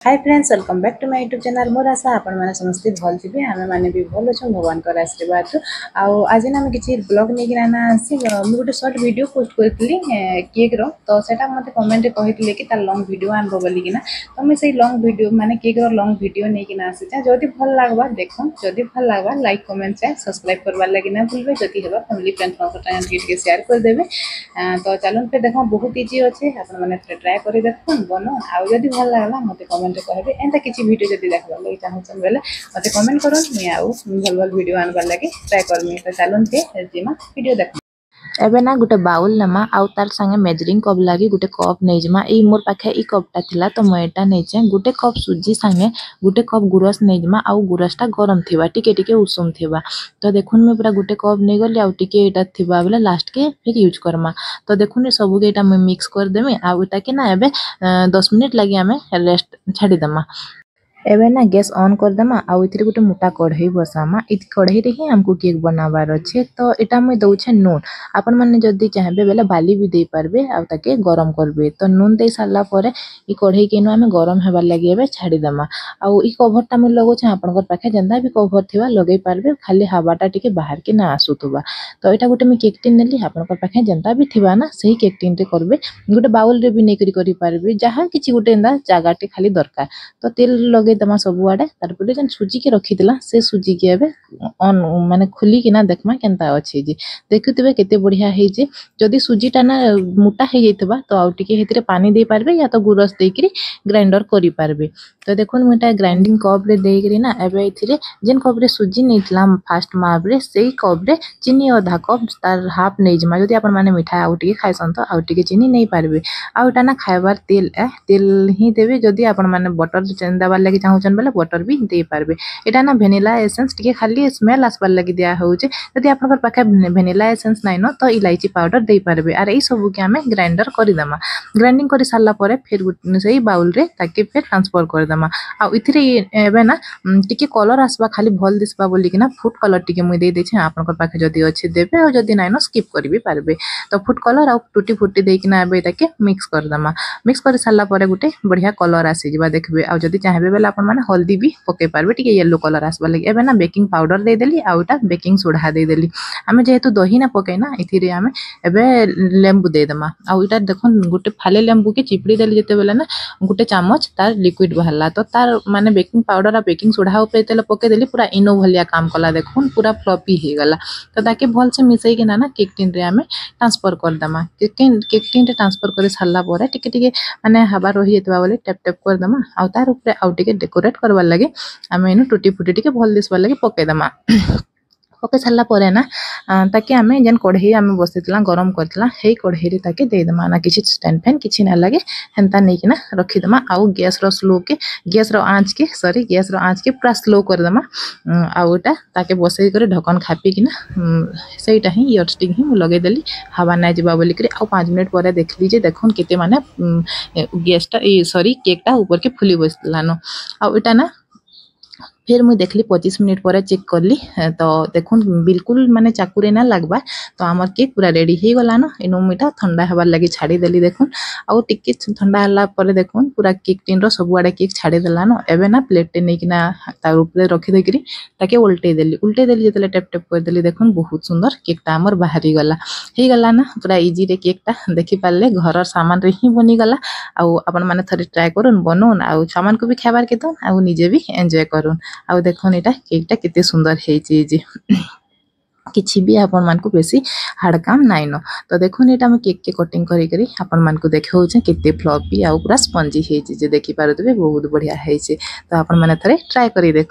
Hi friends, welcome back to my YouTube channel. मोर आशा आपण मैंने समस्ते भल थे, आम मैंने भी भल अच्छे भगवान का आशीर्वाद। आज ना आम किसी ब्लॉग नहीं आना आसी मुझे गोटे सर्ट वीडियो पोस्ट करी केक रो, तो सेटा मते कमेंट कहते कि तार लॉन्ग वीडियो आनब बोलिकिना। तो मुझे से लॉन्ग वीडियो माने केक रो लॉन्ग वीडियो नहीं आसी। जदि भल लगवा देख, जदि भल लगवा लाइक कमेंट सब्सक्राइब करवार लगे ना भूलबे। जदि हेबा फैमिली फ्रेंड्स के शेयर करदेवे। तो चलून फिर देख बहुत इजी अच्छे, आपण मैंने ट्राए कर देख बनो। आदि भल लगला मत कमेंट कहे एंता किसी वीडियो जब देखा लगे चाहूँ बेले मत कमेंट कर भल भल वीडियो आनबार लगे ट्राए करमी। तो चलून फिर जीमा वीडियो देख। एबे ना गोटे बाउल नमा आउ तार संगे मेजरिंग कप लगी गोटे कप नहीं जमा ई मोर पाखे ई कपटा थिला, तो मैं नहीं गोटे कप सुजी संगे गोटे कप गुरस नहीं जमा आउ गुरसटा गरम थिबा टिके टिके उषुम थिबा। तो देखुन मैं पूरा गोटे कप नहीं गली आउ टिके एटा थिबा बेले लास्ट के फिर यूज करमा। तो देखुन सब के मैं मिक्स कर देमी आउ एटा के ना एबे 10 मिनट लगी आमे रेस्ट छाड़ी देमा। एबे ना गैस ऑन कर देमा आउ इथिरे गोटे मोटा कढ़ई बसामा। इ कढ़ई रे ही हमको केक बनावार अच्छे। तो एटा मैं दउछे नून, आपण माने जदी चाहबे बेले बाली भी दे पारबे आउ ताके गरम करबे। तो नून दे साला परे इ कढ़ई के नो हमें गरम हेबार लागि एबे छाड़ी देमा। आउ इ कभरटा मैं लगोछे आपनकर पाखे जंदा भी कभर थिबा लगे पारबे, खाली हवाटा टिके बाहर के ना आसुतबा। तो एटा गोटे मैं केक टिन नेली, आपनकर पाखे जंदा भी थिबा ना सही केक टिन रे करबे। गोटे बाउल रे भी नै करि पारबे, जहां किछि गोटे एंदा जागाटे खाली दरकार। तो तेल लगे दमा सब आड़े तारपरे जन सुजी के रखिदिला से सुजी के एबे ऑन माने खुली कि ना देखमा केनता अछि जे देखुतिबे केते बढ़िया हे जे। जदी सुजीटा ना मोटा हे जैतबा तो आउ टिके हेतिरे पानी दे पारबे या तो गुरस देकरी ग्राइंडर करि पारबे। तो देखुन मोटा ग्राइंडिंग कप रे देकरी ना एबे इथिरे जेन कप रे सुजी नैतला फास्ट माप रे सेही कप रे चीनी आधा कप तार हाफ नै जमा। जदी आपण माने मिठा आउ टिके खाइसन तो आउ टिके चीनी नै पारबे। आउ टा ना खाइबार तेल ही देबे। जदी आपण माने बटर देबार लागि चाहूछन बेले बटर भी दे पारबे। एटा ना वेनिला एसेंस टिके खाली स्मेल आसबार लागि दिया होउचे। जदी आपनकर पाखे वेनिला एसेंस नै न तो इलायची पाउडर दे पारबे। आर ए सब के हमें ग्राइंडर करि दमा। ग्राइंडिंग करि साला परे फिर सही बाउल रे ताके फिर ट्रांसफर कर दमा। आ इथिरे एबे ना टिके कलर आसबा खाली भल दिसबा बोली कि ना फूड कलर टिके मुई दे देछे। आपनकर पाखे जदी अछि देबे और जदी नै न स्किप करि भी पारबे। तो फूड कलर आ टूटी फूटी दे कि ना एबे ताके मिक्स कर दमा। मिक्स कर साला परे गुटे बढ़िया कलर आसी जिबा देखबे। आ जदी चाहबे बेले आपण माने हल्दी भी पके पारबे टिके येलो कलर आसबा लागि। एबे ना बेकिंग पाउडर दे देली आउटा बेकिंग सोडा दे देली। आमे जेहेतु दही ना पके ना इथिरे आमे एबे लेंबू दे दमा। आ इटा देखुन गुटे फाले लेंबू के चिपड़ी देली जेते बेले ना गुटे चामच तार लिक्विड बहला। तो तार माने बेकिंग पाउडर आ बेकिंग सोडा ऊपर तेल पके देली पूरा इनो भलिया काम कला। देखुन पूरा फ्लफी हे गला। तो ताके भल से मिसई के ना केक टिन रे आमे ट्रांसफर कर दमा। केक टिन रे ट्रांसफर करे साला परे टिके टिके माने हवा रही जेतबा बोले टैप टैप कर दमा। आ तार ऊपर आउ टिके डेकोरेट करबार लागि आमे इनो टूटी फूटी टिके भल दिसबार लागि पके दमा। पके साला परे ना ताकि आमे जेन कढ़ई आमे बसितला गरम करतला हे कढ़ई रे ताके दे दमा। ना किछि स्टैंड फैन किछि ना लागे हेंता नै कि ना रखि दमा। आउ गैस रो स्लो के गैस रो आंच के पूरा स्लो कर दमा। आउ एटा ताके बसई करे ढकन खापी कि ना सेटा ही इयर स्टिक ही लगे देली हवा ना जिबा बोली करे। आउ 5 मिनट परे देखली जे देखुन केते माने गैसटा सॉरी केकटा ऊपर के फुली बसलानो। आउ एटा ना फिर मुझे देखली 25 मिनट पर चेक करली। तो देखुन बिल्कुल माने चाकुरे ना लगबा। तो आमर केक पूरा रेडी हे गला न। इनो मिठा ठंडा हबार लागि छाड़ी देली। देखुन आउ टिके ठंडा हला परे देखुन पूरा केक टिन रो सब आड़े केक छाड़ी देला न। एबे ना प्लेट टे नै कि ना तार ऊपर रखि देकरी ताके उल्टे देली जेतले टेप टेप कर देली। देखुन बहुत सुंदर केकटा आमर बाहरी गला हे गला ना। पूरा इजी रे केकटा देखि पाले घर सामान रे ही बनी गला। आउ अपन माने थरे ट्राई करून बनून आउ सामान को भी खाबार के दन आउ निजे भी एन्जॉय करून। आउ देखुन एटा केकटा केते सुंदर हेछि जे किछि भी आपन मान को बेसी हार्ड काम नाइ न। तो देखुन एटा हम केक के कटिंग करी करी आपन मान को देखाउ छै केते फ्लफी आ पूरा स्पंजी हेछि जे देखि पारतबे बहुत बढ़िया हेछि। तो आपन माने थरे ट्राई करी देख।